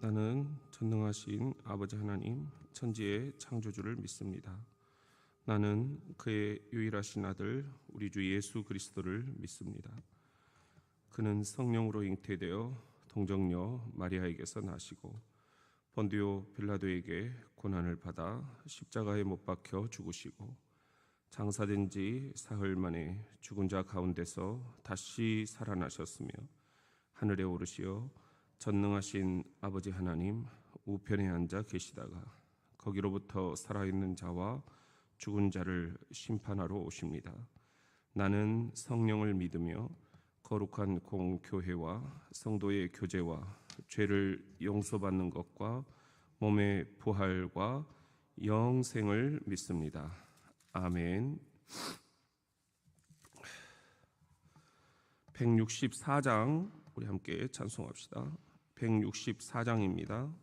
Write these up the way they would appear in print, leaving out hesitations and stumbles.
나는 전능하신 아버지 하나님 천지의 창조주를 믿습니다. 나는 그의 유일하신 아들 우리 주 예수 그리스도를 믿습니다. 그는 성령으로 잉태되어 동정녀 마리아에게서 나시고 본디오 빌라도에게 고난을 받아 십자가에 못 박혀 죽으시고 장사된 지 사흘 만에 죽은 자 가운데서 다시 살아나셨으며 하늘에 오르시어 전능하신 아버지 하나님 우편에 앉아 계시다가 거기로부터 살아있는 자와 죽은 자를 심판하러 오십니다. 나는 성령을 믿으며 거룩한 공교회와 성도의 교제와 죄를 용서받는 것과 몸의 부활과 영생을 믿습니다. 아멘. 164장 우리 함께 찬송합시다. 164장입니다.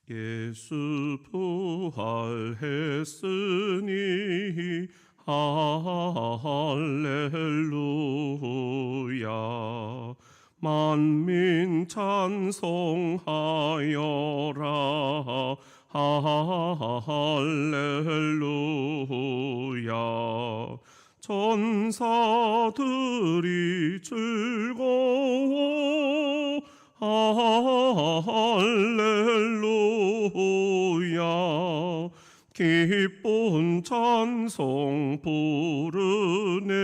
예수 부활했으니 할렐루야. 만민 찬송하여라. 할렐루야. 천사들이 즐거워 할렐루야. 기쁜 찬송 부르네.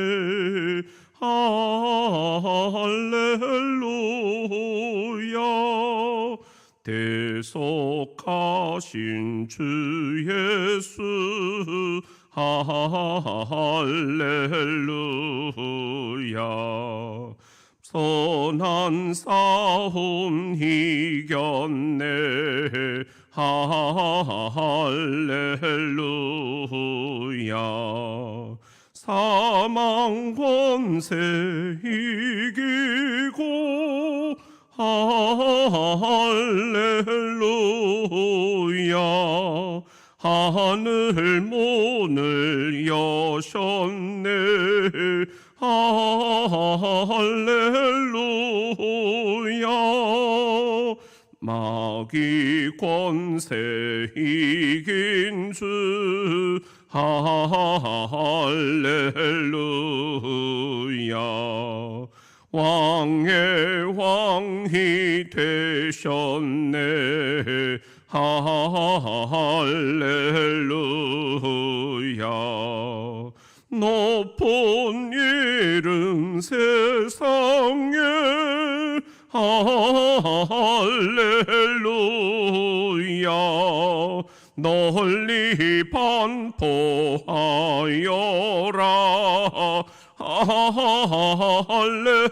할렐루야. 대속하신 주 예수 할렐루야. 선한 싸움 이겼네. 할렐루야. 사망 권세 이기고 할렐루야. 하늘 문을 여셨네. 할렐루야. 마귀 권세 이긴 주 할렐루야. 왕의 왕이 되셨네. 할렐루야. 높은 이름 세상에 할렐루야. 널리 반포하여라. 할렐루야.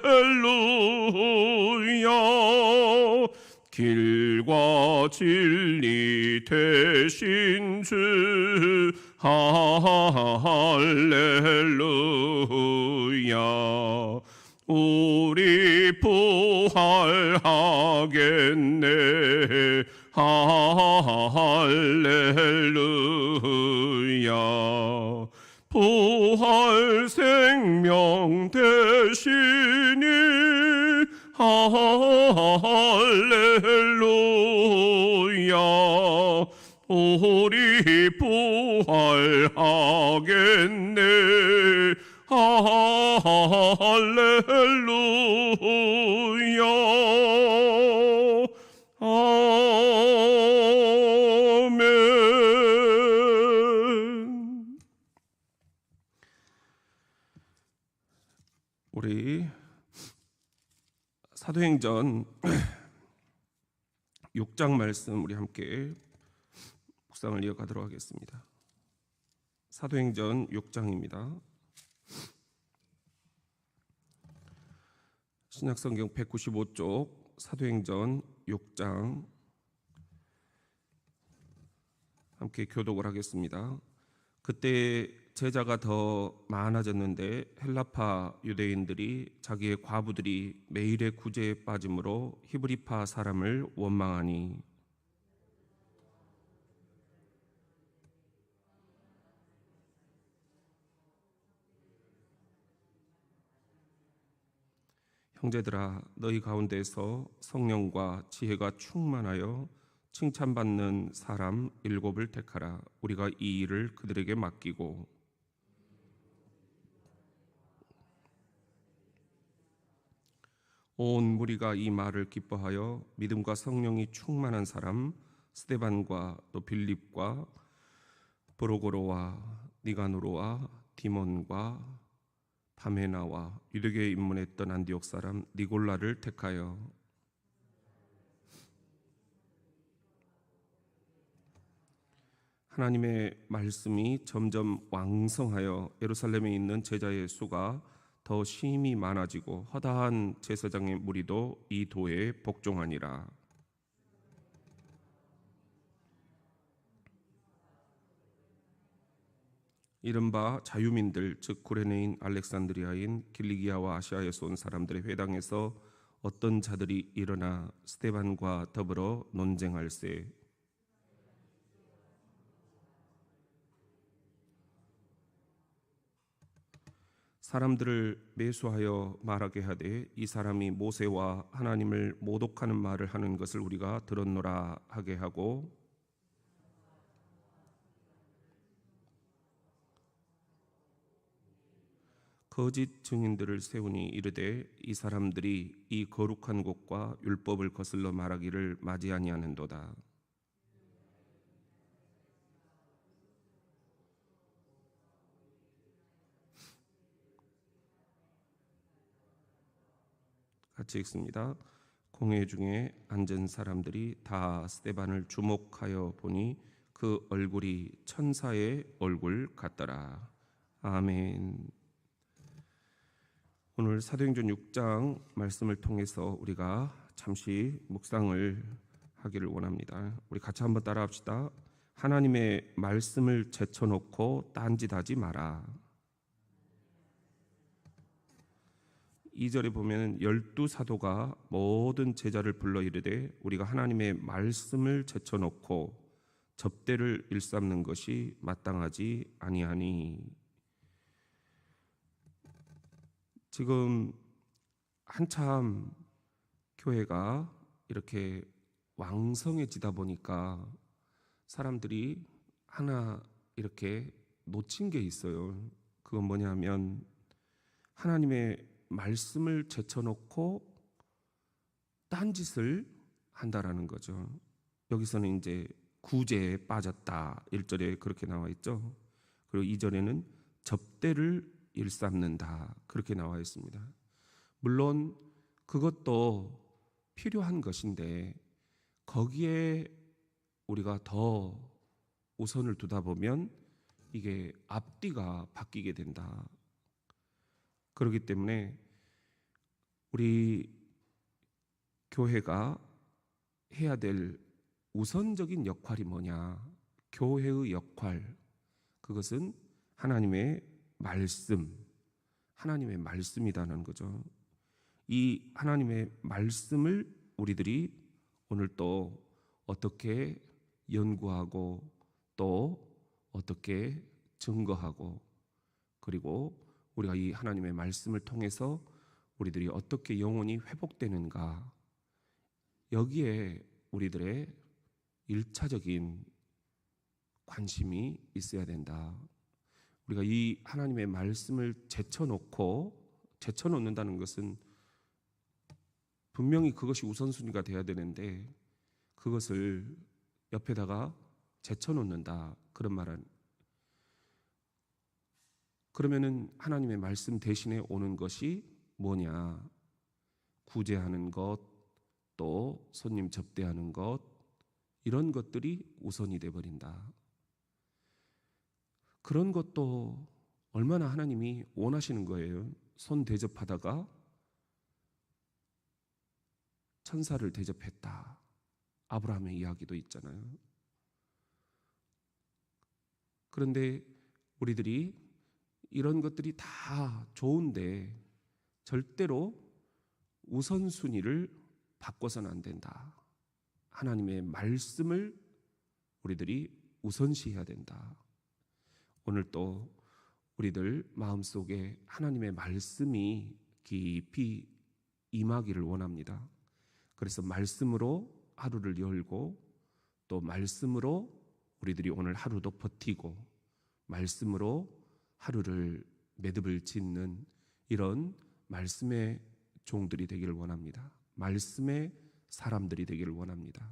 길과 진리 되신 주 할렐루야. 우리 부활하겠네. 할렐루야. 부활 생명 되시니 할렐루야. 우리 부활하겠네. 할렐루야. 아멘. 우리 사도행전 6장 말씀 우리 함께 묵상을 이어가도록 하겠습니다. 사도행전 6장입니다. 신약성경 195쪽 사도행전 6장 함께 교독을 하겠습니다. 그때 제자가 더 많아졌는데 헬라파 유대인들이 자기의 과부들이 매일의 구제에 빠짐으로 히브리파 사람을 원망하니 형제들아, 너희 가운데서 성령과 지혜가 충만하여 칭찬받는 사람 7을 택하라. 우리가 이 일을 그들에게 맡기고 온 무리가 이 말을 기뻐하여 믿음과 성령이 충만한 사람 스데반과 또 빌립과 브로고로와 니가노로와 디몬과 바메나와 유대교에 입문했던 안디옥 사람 니골라를 택하여 하나님의 말씀이 점점 왕성하여 예루살렘에 있는 제자의 수가 더 심히 많아지고 허다한 제사장의 무리도 이 도에 복종하니라. 이른바 자유민들 즉 구레네인 알렉산드리아인 길리기아와 아시아에서 온 사람들의 회당에서 어떤 자들이 일어나 스데반과 더불어 논쟁할세. 사람들을 매수하여 말하게 하되 이 사람이 모세와 하나님을 모독하는 말을 하는 것을 우리가 들었노라 하게 하고 거짓 증인들을 세우니 이르되 이 사람들이 이 거룩한 곳과 율법을 거슬러 말하기를 맞이 아니하는도다. 같이 읽습니다. 공회 중에 앉은 사람들이 다 스데반을 주목하여 보니 그 얼굴이 천사의 얼굴 같더라. 아멘. 오늘 사도행전 6장 말씀을 통해서 우리가 잠시 묵상을 하기를 원합니다. 우리 같이 한번 따라합시다. 하나님의 말씀을 제쳐놓고 딴짓하지 마라. 2절에 보면 12사도가 모든 제자를 불러 이르되 우리가 하나님의 말씀을 제쳐놓고 접대를 일삼는 것이 마땅하지 아니하니. 지금 한참 교회가 이렇게 왕성해지다 보니까 사람들이 하나 이렇게 놓친 게 있어요. 그건 뭐냐면 하나님의 말씀을 제쳐놓고 딴짓을 한다라는 거죠. 여기서는 이제 구제에 빠졌다 1절에 그렇게 나와 있죠. 그리고 2절에는 접대를 일삼는다 그렇게 나와 있습니다. 물론 그것도 필요한 것인데 거기에 우리가 더 우선을 두다 보면 이게 앞뒤가 바뀌게 된다. 그렇기 때문에 우리 교회가 해야 될 우선적인 역할이 뭐냐? 교회의 역할, 그것은 하나님의 말씀, 하나님의 말씀이라는 거죠. 이 하나님의 말씀을 우리들이 오늘 또 어떻게 연구하고 또 어떻게 증거하고 그리고 우리가 이 하나님의 말씀을 통해서 우리들이 어떻게 영혼이 회복되는가, 여기에 우리들의 1차적인 관심이 있어야 된다. 우리가 이 하나님의 말씀을 제쳐놓는다는 것은 분명히 그것이 우선순위가 돼야 되는데 그것을 옆에다가 제쳐놓는다 그런 말은, 그러면은 하나님의 말씀 대신에 오는 것이 뭐냐? 구제하는 것, 또 손님 접대하는 것, 이런 것들이 우선이 돼 버린다. 그런 것도 얼마나 하나님이 원하시는 거예요. 손 대접하다가 천사를 대접했다. 아브라함의 이야기도 있잖아요. 그런데 우리들이 이런 것들이 다 좋은데 절대로 우선순위를 바꿔서는 안 된다. 하나님의 말씀을 우리들이 우선시해야 된다. 오늘 또 우리들 마음속에 하나님의 말씀이 깊이 임하기를 원합니다. 그래서 말씀으로 하루를 열고 또 말씀으로 우리들이 오늘 하루도 버티고 말씀으로 하루를 매듭을 짓는 이런 말씀의 종들이 되기를 원합니다. 말씀의 사람들이 되기를 원합니다.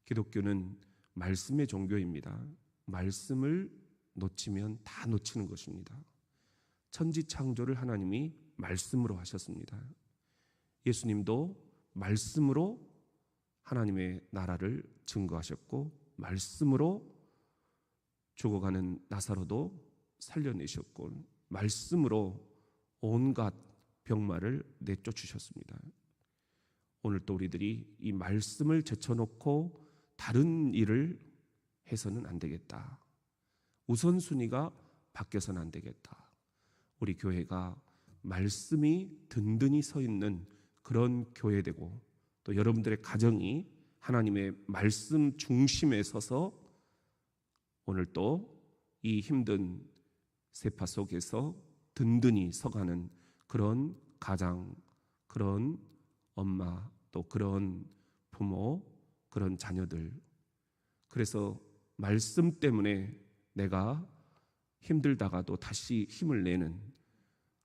기독교는 말씀의 종교입니다. 말씀을 놓치면 다 놓치는 것입니다. 천지 창조를 하나님이 말씀으로 하셨습니다. 예수님도 말씀으로 하나님의 나라를 증거하셨고 말씀으로 죽어가는 나사로도 살려내셨고 말씀으로 온갖 병마를 내쫓으셨습니다. 오늘 또 우리들이 이 말씀을 제쳐놓고 다른 일을 해서는 안 되겠다. 우선순위가 바뀌어서는 안 되겠다. 우리 교회가 말씀이 든든히 서 있는 그런 교회되고 또 여러분들의 가정이 하나님의 말씀 중심에 서서 오늘 또 이 힘든 세파 속에서 든든히 서가는 그런 가장, 그런 엄마, 또 그런 부모, 그런 자녀들. 그래서 말씀 때문에 내가 힘들다가도 다시 힘을 내는,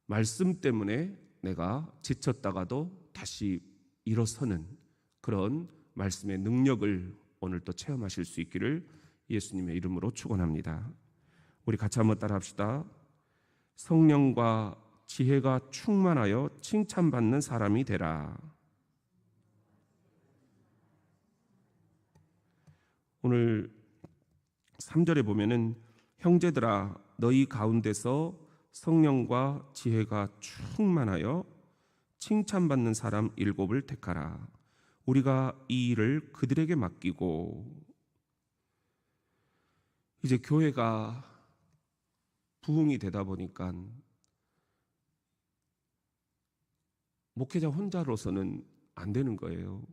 말씀 때문에 내가 지쳤다가도 다시 일어서는 그런 말씀의 능력을 오늘 또 체험하실 수 있기를 예수님의 이름으로 축원합니다. 우리 같이 한번 따라합시다. 성령과 지혜가 충만하여 칭찬받는 사람이 되라. 오늘 3절에 보면은 형제들아 너희 가운데서 성령과 지혜가 충만하여 칭찬받는 사람 7을 택하라. 우리가 이 일을 그들에게 맡기고. 이제 교회가 부흥이 되다 보니까 목회자 혼자로서는 안 되는 거예요.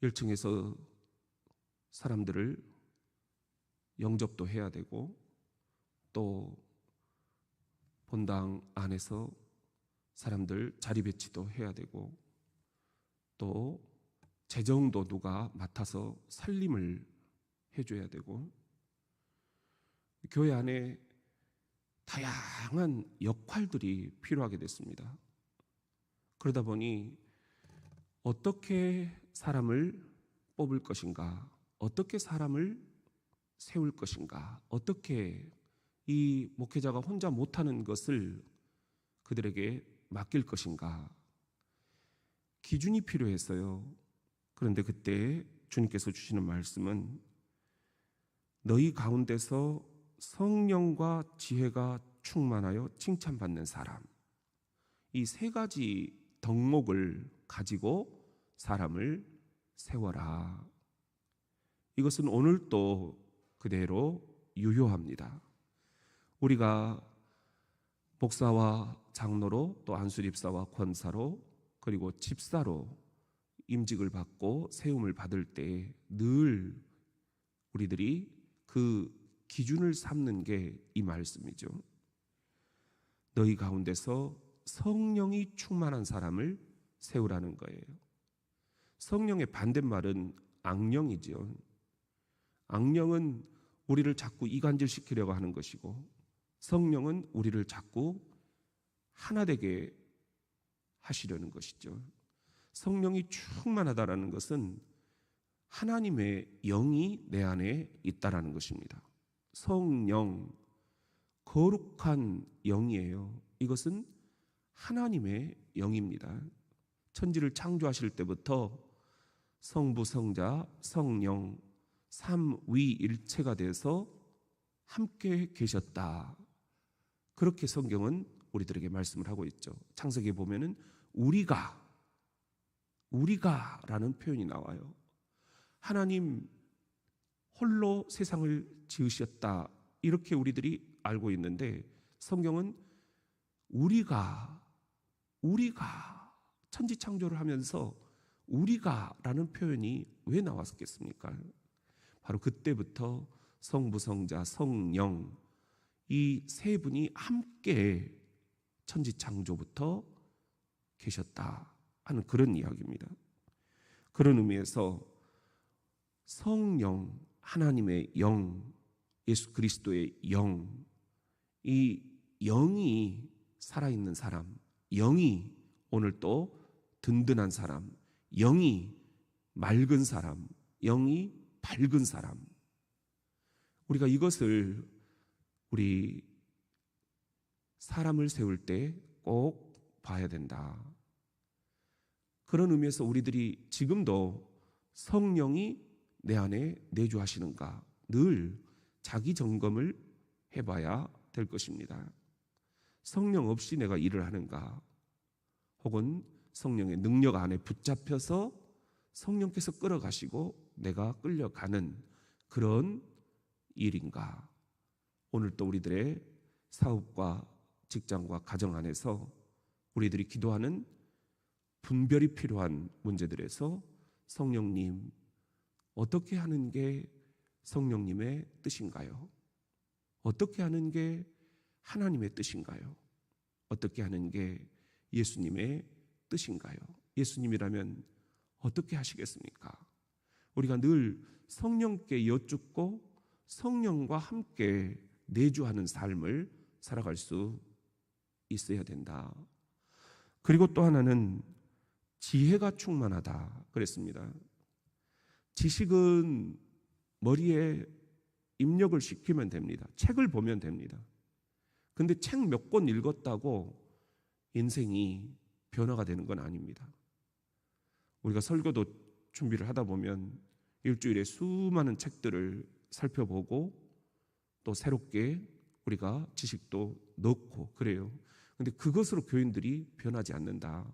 1층에서 사람들을 영접도 해야 되고 또 본당 안에서 사람들 자리 배치도 해야 되고 또 재정도 누가 맡아서 살림을 해줘야 되고 교회 안에 다양한 역할들이 필요하게 됐습니다. 그러다 보니 어떻게 사람을 뽑을 것인가, 어떻게 사람을 세울 것인가, 어떻게 이 목회자가 혼자 못하는 것을 그들에게 맡길 것인가, 기준이 필요했어요. 그런데 그때 주님께서 주시는 말씀은 너희 가운데서 성령과 지혜가 충만하여 칭찬받는 사람, 이 세 가지 덕목을 가지고 사람을 세워라. 이것은 오늘도 그대로 유효합니다. 우리가 목사와 장로로 또 안수집사와 권사로 그리고 집사로 임직을 받고 세움을 받을 때 늘 우리들이 그 기준을 삼는 게 이 말씀이죠. 너희 가운데서 성령이 충만한 사람을 세우라는 거예요. 성령의 반대말은 악령이죠. 악령은 우리를 자꾸 이간질시키려고 하는 것이고 성령은 우리를 자꾸 하나 되게 하시려는 것이죠. 성령이 충만하다라는 것은 하나님의 영이 내 안에 있다라는 것입니다. 성령, 거룩한 영이에요. 이것은 하나님의 영입니다. 천지를 창조하실 때부터 성부, 성자, 성령 삼위일체가 돼서 함께 계셨다. 그렇게 성경은 우리들에게 말씀을 하고 있죠. 창세기에 보면은 우리가라는 표현이 나와요. 하나님 홀로 세상을 지으셨다. 이렇게 우리들이 알고 있는데 성경은 우리가 천지 창조를 하면서 우리가라는 표현이 왜 나왔겠습니까? 바로 그때부터 성부, 성자, 성령 이 세 분이 함께 천지 창조부터 계셨다 하는 그런 이야기입니다. 그런 의미에서 성령, 하나님의 영, 예수 그리스도의 영, 이 영이 살아있는 사람, 영이 오늘 또 든든한 사람, 영이 맑은 사람, 영이 밝은 사람, 우리가 이것을 우리 사람을 세울 때 꼭 봐야 된다. 그런 의미에서 우리들이 지금도 성령이 내 안에 내주하시는가 늘 자기 점검을 해봐야 될 것입니다. 성령 없이 내가 일을 하는가, 혹은 성령의 능력 안에 붙잡혀서 성령께서 끌어가시고 내가 끌려가는 그런 일인가. 오늘 또 우리들의 사업과 직장과 가정 안에서 우리들이 기도하는 분별이 필요한 문제들에서 성령님, 어떻게 하는 게 성령님의 뜻인가요? 어떻게 하는 게 하나님의 뜻인가요? 어떻게 하는 게 예수님의 뜻인가요? 예수님이라면 어떻게 하시겠습니까? 우리가 늘 성령께 여쭙고 성령과 함께 내주하는 삶을 살아갈 수 있어야 된다. 그리고 또 하나는 지혜가 충만하다 그랬습니다. 지식은 머리에 입력을 시키면 됩니다. 책을 보면 됩니다. 근데 책 몇 권 읽었다고 인생이 변화가 되는 건 아닙니다. 우리가 설교도 준비를 하다 보면 일주일에 수많은 책들을 살펴보고 또 새롭게 우리가 지식도 넣고 그래요. 근데 그것으로 교인들이 변하지 않는다.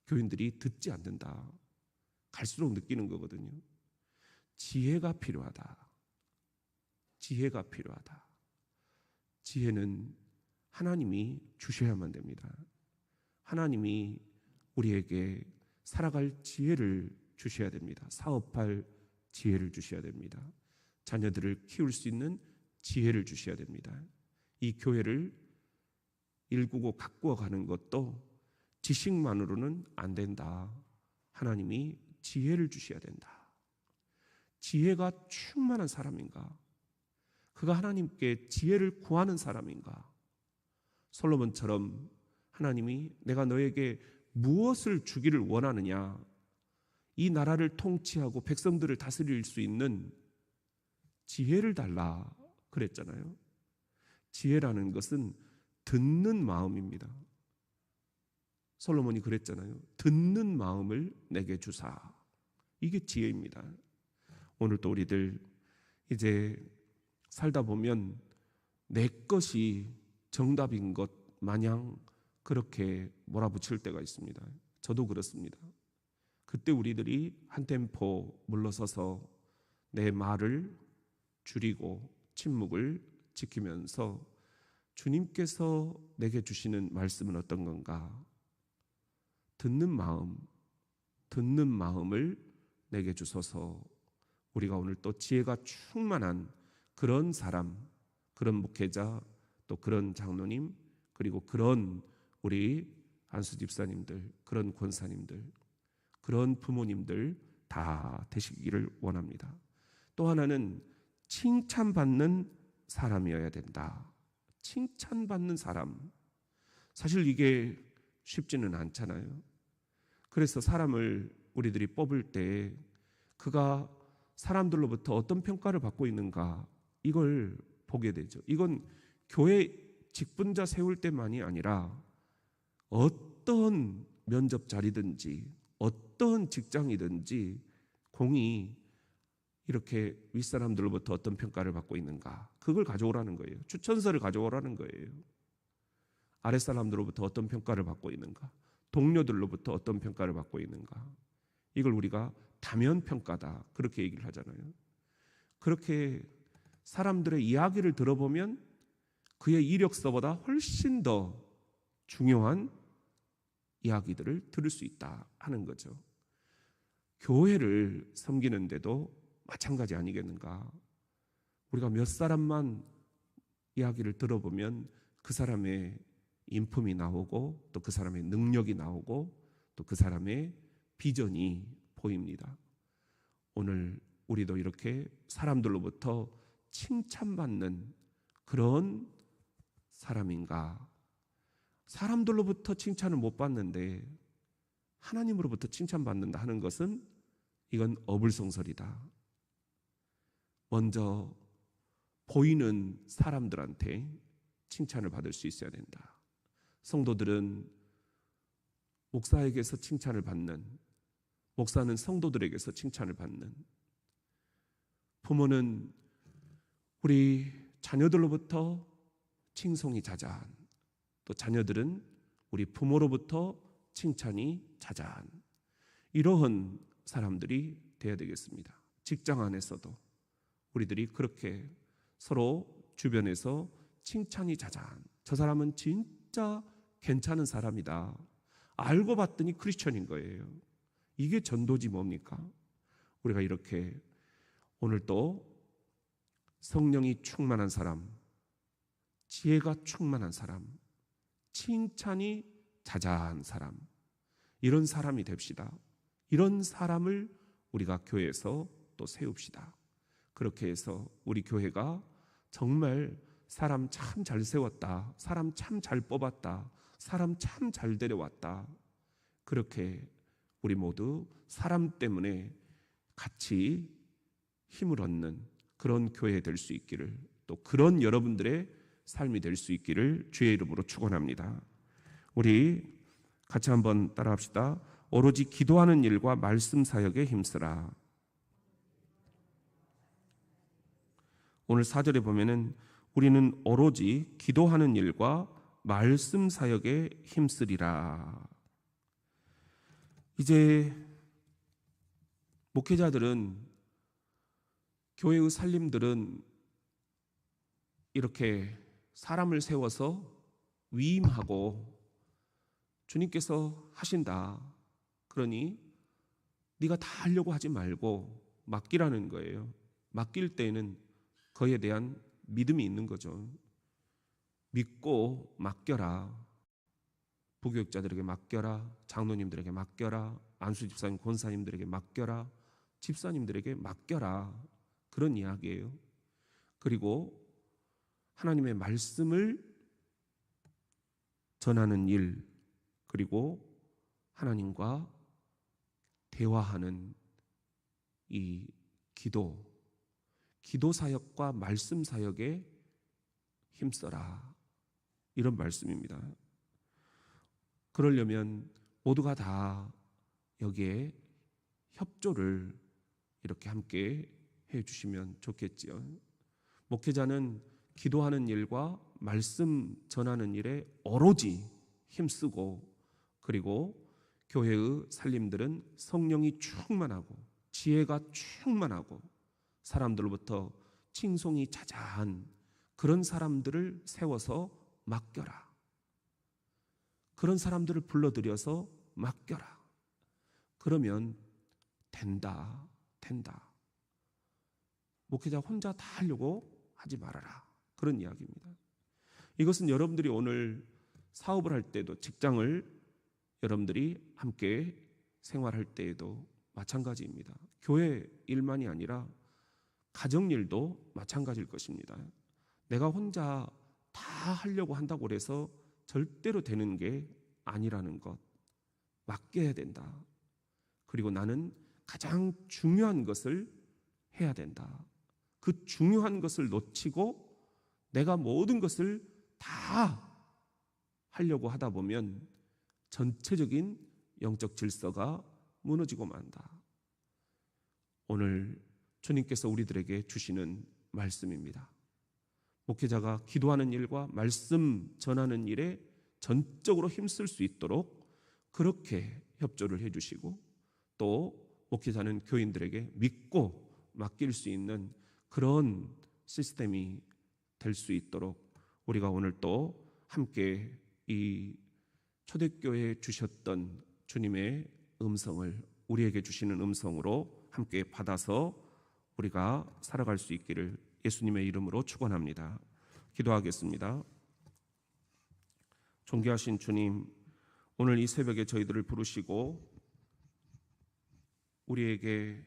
교인들이 듣지 않는다. 갈수록 느끼는 거거든요. 지혜가 필요하다. 지혜가 필요하다. 지혜는 하나님이 주셔야만 됩니다. 하나님이 우리에게 살아갈 지혜를 주셔야 됩니다. 사업할 지혜를 주셔야 됩니다. 자녀들을 키울 수 있는 지혜를 주셔야 됩니다. 이 교회를 일구고 가꾸어 가는 것도 지식만으로는 안 된다. 하나님이 지혜를 주셔야 된다. 지혜가 충만한 사람인가? 그가 하나님께 지혜를 구하는 사람인가? 솔로몬처럼 하나님이 내가 너에게 무엇을 주기를 원하느냐? 이 나라를 통치하고 백성들을 다스릴 수 있는 지혜를 달라 그랬잖아요. 지혜라는 것은 듣는 마음입니다. 솔로몬이 그랬잖아요. 듣는 마음을 내게 주사. 이게 지혜입니다. 오늘 또 우리들 이제 살다 보면 내 것이 정답인 것 마냥 그렇게 몰아붙일 때가 있습니다. 저도 그렇습니다. 그때 우리들이 한 템포 물러서서 내 말을 줄이고 침묵을 지키면서 주님께서 내게 주시는 말씀은 어떤 건가? 듣는 마음을 내게 주소서. 우리가 오늘 또 지혜가 충만한 그런 사람, 그런 목회자, 또 그런 장로님, 그리고 그런 우리 안수 집사님들, 그런 권사님들, 그런 부모님들 다 되시기를 원합니다. 또 하나는 칭찬받는 사람이어야 된다. 칭찬받는 사람. 사실 이게 쉽지는 않잖아요. 그래서 사람을 우리들이 뽑을 때 그가 사람들로부터 어떤 평가를 받고 있는가 이걸 보게 되죠. 이건 교회 직분자 세울 때만이 아니라 어떤 면접 자리든지 어떤 직장이든지 공이 이렇게 윗사람들로부터 어떤 평가를 받고 있는가 그걸 가져오라는 거예요. 추천서를 가져오라는 거예요. 아랫사람들로부터 어떤 평가를 받고 있는가, 동료들로부터 어떤 평가를 받고 있는가, 이걸 우리가 다면평가다 그렇게 얘기를 하잖아요. 그렇게 사람들의 이야기를 들어보면 그의 이력서보다 훨씬 더 중요한 이야기들을 들을 수 있다 하는 거죠. 교회를 섬기는데도 마찬가지 아니겠는가? 우리가 몇 사람만 이야기를 들어보면 그 사람의 인품이 나오고 또 그 사람의 능력이 나오고 또 그 사람의 비전이 보입니다. 오늘 우리도 이렇게 사람들로부터 칭찬받는 그런 사람인가? 사람들로부터 칭찬을 못 받는데 하나님으로부터 칭찬받는다 하는 것은 이건 어불성설이다. 먼저 보이는 사람들한테 칭찬을 받을 수 있어야 된다. 성도들은 목사에게서 칭찬을 받는, 목사는 성도들에게서 칭찬을 받는, 부모는 우리 자녀들로부터 칭송이 자자한, 또 자녀들은 우리 부모로부터 칭찬이 자자한 이러한 사람들이 되어야 되겠습니다. 직장 안에서도 우리들이 그렇게 서로 주변에서 칭찬이 자자한, 저 사람은 진짜 괜찮은 사람이다. 알고 봤더니 크리스천인 거예요. 이게 전도지 뭡니까? 우리가 이렇게 오늘 또 성령이 충만한 사람, 지혜가 충만한 사람, 칭찬이 자자한 사람, 이런 사람이 됩시다. 이런 사람을 우리가 교회에서 또 세웁시다. 그렇게 해서 우리 교회가 정말 사람 참 잘 세웠다, 사람 참 잘 뽑았다, 사람 참 잘 데려왔다, 그렇게 우리 모두 사람 때문에 같이 힘을 얻는 그런 교회 될 수 있기를, 또 그런 여러분들의 삶이 될 수 있기를 주의 이름으로 축원합니다. 우리 같이 한번 따라합시다. 오로지 기도하는 일과 말씀 사역에 힘쓰라. 오늘 4절에 보면은 우리는 오로지 기도하는 일과 말씀 사역에 힘쓰리라. 이제 목회자들은, 교회의 살림들은 이렇게 사람을 세워서 위임하고 주님께서 하신다, 그러니 네가 다 하려고 하지 말고 맡기라는 거예요. 맡길 때에는 그에 대한 믿음이 있는 거죠. 믿고 맡겨라. 부교육자들에게 맡겨라. 장로님들에게 맡겨라. 안수 집사님, 권사님들에게 맡겨라. 집사님들에게 맡겨라. 그런 이야기예요. 그리고 하나님의 말씀을 전하는 일, 그리고 하나님과 대화하는 이 기도 사역과 말씀 사역에 힘써라, 이런 말씀입니다. 그러려면 모두가 다 여기에 협조를 이렇게 함께 해주시면 좋겠지요. 목회자는 기도하는 일과 말씀 전하는 일에 오로지 힘쓰고, 그리고 교회의 살림들은 성령이 충만하고 지혜가 충만하고 사람들로부터 칭송이 자자한 그런 사람들을 세워서 맡겨라. 그런 사람들을 불러들여서 맡겨라. 그러면 된다. 목회자 혼자 다 하려고 하지 말아라. 그런 이야기입니다. 이것은 여러분들이 오늘 사업을 할 때도, 직장을 여러분들이 함께 생활할 때에도 마찬가지입니다. 교회 일만이 아니라 가정일도 마찬가지일 것입니다. 내가 혼자 다 하려고 한다고 해서 절대로 되는 게 아니라는 것, 맡겨야 된다. 그리고 나는 가장 중요한 것을 해야 된다. 그 중요한 것을 놓치고 내가 모든 것을 다 하려고 하다 보면 전체적인 영적 질서가 무너지고 만다. 오늘 주님께서 우리들에게 주시는 말씀입니다. 목회자가 기도하는 일과 말씀 전하는 일에 전적으로 힘쓸 수 있도록 그렇게 협조를 해주시고, 또 목회자는 교인들에게 믿고 맡길 수 있는 그런 시스템이 될 수 있도록 우리가 오늘 또 함께 이 초대교회에 주셨던 주님의 음성을 우리에게 주시는 음성으로 함께 받아서 우리가 살아갈 수 있기를 예수님의 이름으로 축원합니다. 기도하겠습니다. 존귀하신 주님, 오늘 이 새벽에 저희들을 부르시고 우리에게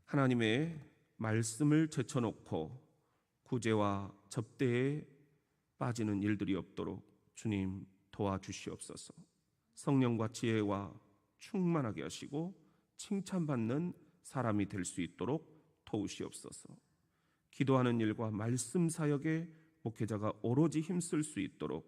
하나님의 말씀을 제쳐놓고 구제와 접대에 빠지는 일들이 없도록 주님 도와주시옵소서. 성령과 지혜와 충만하게 하시고 칭찬받는 사람이 될 수 있도록 도우시옵소서. 기도하는 일과 말씀 사역에 목회자가 오로지 힘쓸 수 있도록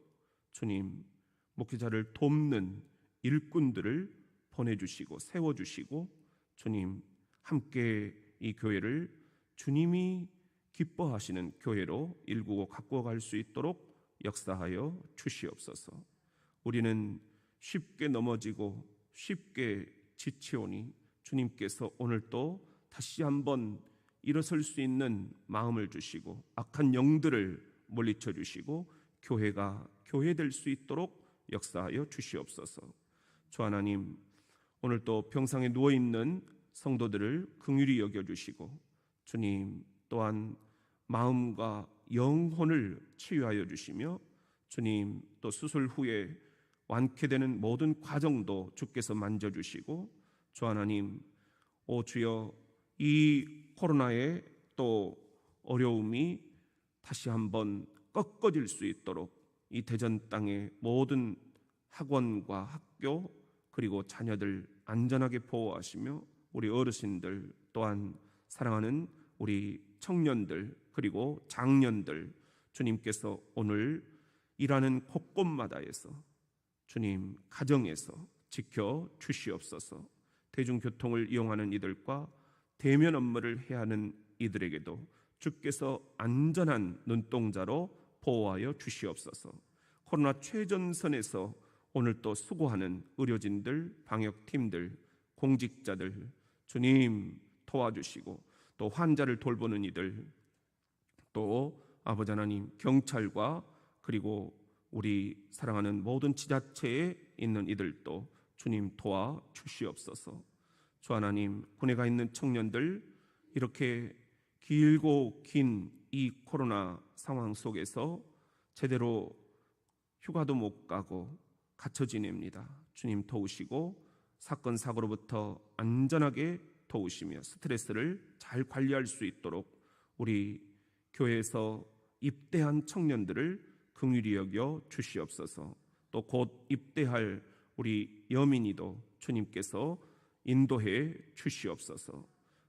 주님, 목회자를 돕는 일꾼들을 보내주시고 세워주시고 주님, 함께 이 교회를 주님이 기뻐하시는 교회로 일구고 가꾸어 갈 수 있도록 역사하여 주시옵소서. 우리는 쉽게 넘어지고 쉽게 지치오니 주님께서 오늘 또 다시 한번 일어설 수 있는 마음을 주시고 악한 영들을 물리쳐 주시고 교회가 교회될 수 있도록 역사하여 주시옵소서. 주 하나님, 오늘 또 병상에 누워있는 성도들을 긍휼히 여겨주시고 주님 또한 마음과 영혼을 치유하여 주시며 주님 또 수술 후에 완쾌되는 모든 과정도 주께서 만져주시고 주 하나님, 오 주여, 이 코로나의 또 어려움이 다시 한번 꺾어질 수 있도록 이 대전 땅의 모든 학원과 학교 그리고 자녀들 안전하게 보호하시며 우리 어르신들 또한 사랑하는 우리 청년들 그리고 장년들 주님께서 오늘 일하는 곳곳마다에서 주님 가정에서 지켜 주시옵소서. 대중교통을 이용하는 이들과 대면 업무를 해야 하는 이들에게도 주께서 안전한 눈동자로 보호하여 주시옵소서. 코로나 최전선에서 오늘 또 수고하는 의료진들, 방역팀들, 공직자들 주님 도와주시고 또 환자를 돌보는 이들 또 아버지 하나님 경찰과 그리고 우리 사랑하는 모든 지자체에 있는 이들도 주님 도와 주시옵소서. 주 하나님, 군에 가 있는 청년들 이렇게 길고 긴 이 코로나 상황 속에서 제대로 휴가도 못 가고 갇혀 지냅니다. 주님 도우시고 사건 사고로부터 안전하게 도우시며 스트레스를 잘 관리할 수 있도록 우리 교회에서 입대한 청년들을 긍휼히 여겨 주시옵소서. 또 곧 입대할 우리 여민이도 주님께서 인도해 주시옵소서.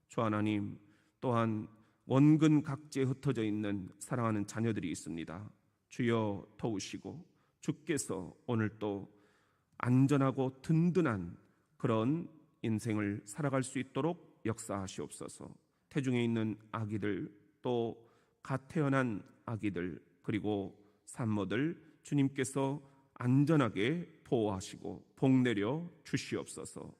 주 하나님, 또한 원근 각지에 흩어져 있는 사랑하는 자녀들이 있습니다. 주여 도우시고 주께서 오늘 또 안전하고 든든한 그런 인생을 살아갈 수 있도록 역사하시옵소서. 태중에 있는 아기들 또 갓 태어난 아기들 그리고 산모들 주님께서 안전하게 보호하시고 복 내려 주시옵소서.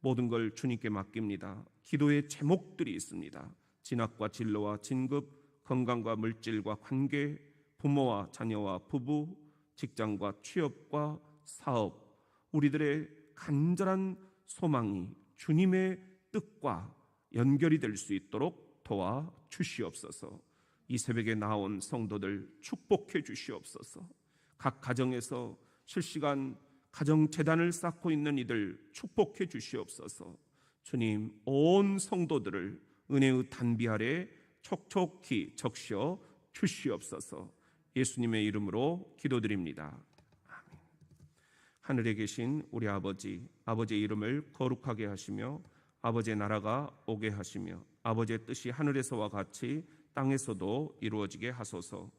모든 걸 주님께 맡깁니다. 기도의 제목들이 있습니다. 진학과 진로와 진급, 건강과 물질과 관계, 부모와 자녀와 부부, 직장과 취업과 사업, 우리들의 간절한 소망이 주님의 뜻과 연결이 될 수 있도록 도와 주시옵소서. 이 새벽에 나온 성도들 축복해 주시옵소서. 각 가정에서 실시간 가정재단을 쌓고 있는 이들 축복해 주시옵소서. 주님, 온 성도들을 은혜의 단비 아래 촉촉히 적셔 주시옵소서. 예수님의 이름으로 기도드립니다. 아멘. 하늘에 계신 우리 아버지, 아버지의 이름을 거룩하게 하시며 아버지의 나라가 오게 하시며 아버지의 뜻이 하늘에서와 같이 땅에서도 이루어지게 하소서.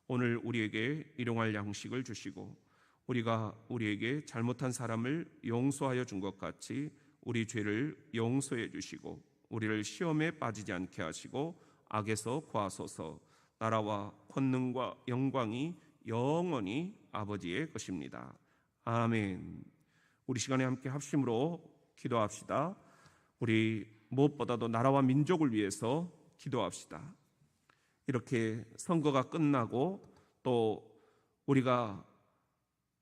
오늘 우리에게 일용할 양식을 주시고 우리가 우리에게 잘못한 사람을 용서하여 준 것 같이 우리 죄를 용서해 주시고 우리를 시험에 빠지지 않게 하시고 악에서 구하소서. 나라와 권능과 영광이 영원히 아버지의 것입니다. 아멘. 우리 시간에 함께 합심으로 기도합시다. 우리 무엇보다도 나라와 민족을 위해서 기도합시다. 이렇게 선거가 끝나고 또 우리가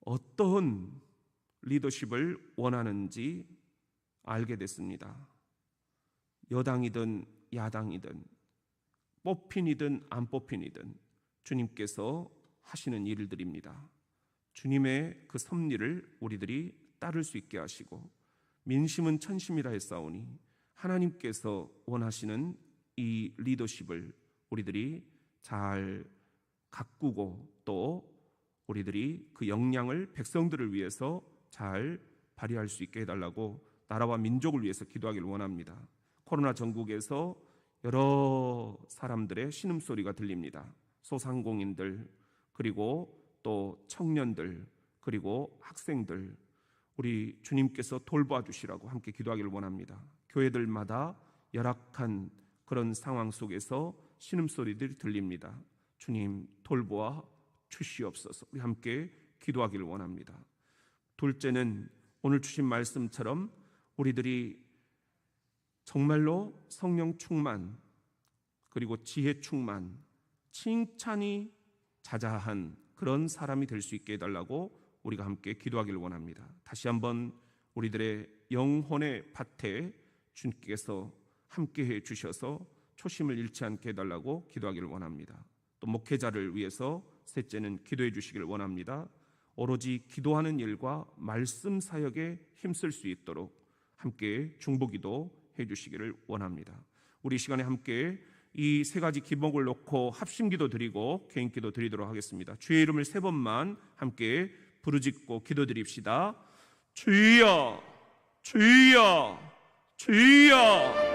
어떤 리더십을 원하는지 알게 됐습니다. 여당이든 야당이든 뽑힌이든 안 뽑힌이든 주님께서 하시는 일들입니다. 주님의 그 섭리를 우리들이 따를 수 있게 하시고, 민심은 천심이라 했사오니 하나님께서 원하시는 이 리더십을 우리들이 잘 가꾸고, 또 우리들이 그 역량을 백성들을 위해서 잘 발휘할 수 있게 해달라고 나라와 민족을 위해서 기도하기를 원합니다. 코로나 전국에서 여러 사람들의 신음소리가 들립니다. 소상공인들, 그리고 또 청년들, 그리고 학생들, 우리 주님께서 돌봐 주시라고 함께 기도하기를 원합니다. 교회들마다 열악한 그런 상황 속에서 신음소리들이 들립니다. 주님 돌보아 주시옵소서. 우리 함께 기도하기를 원합니다. 둘째는 오늘 주신 말씀처럼 우리들이 정말로 성령 충만, 그리고 지혜 충만, 칭찬이 자자한 그런 사람이 될 수 있게 해달라고 우리가 함께 기도하기를 원합니다. 다시 한번 우리들의 영혼의 밭에 주님께서 함께해 주셔서 초심을 잃지 않게 해달라고 기도하기를 원합니다. 또 목회자를 위해서 셋째는 기도해 주시기를 원합니다. 오로지 기도하는 일과 말씀 사역에 힘쓸 수 있도록 함께 중보기도 해주시기를 원합니다. 우리 시간에 함께 이 세 가지 기목을 놓고 합심기도 드리고 개인기도 드리도록 하겠습니다. 주의 이름을 세 번만 함께 부르짖고 기도드립시다. 주여, 주여, 주여.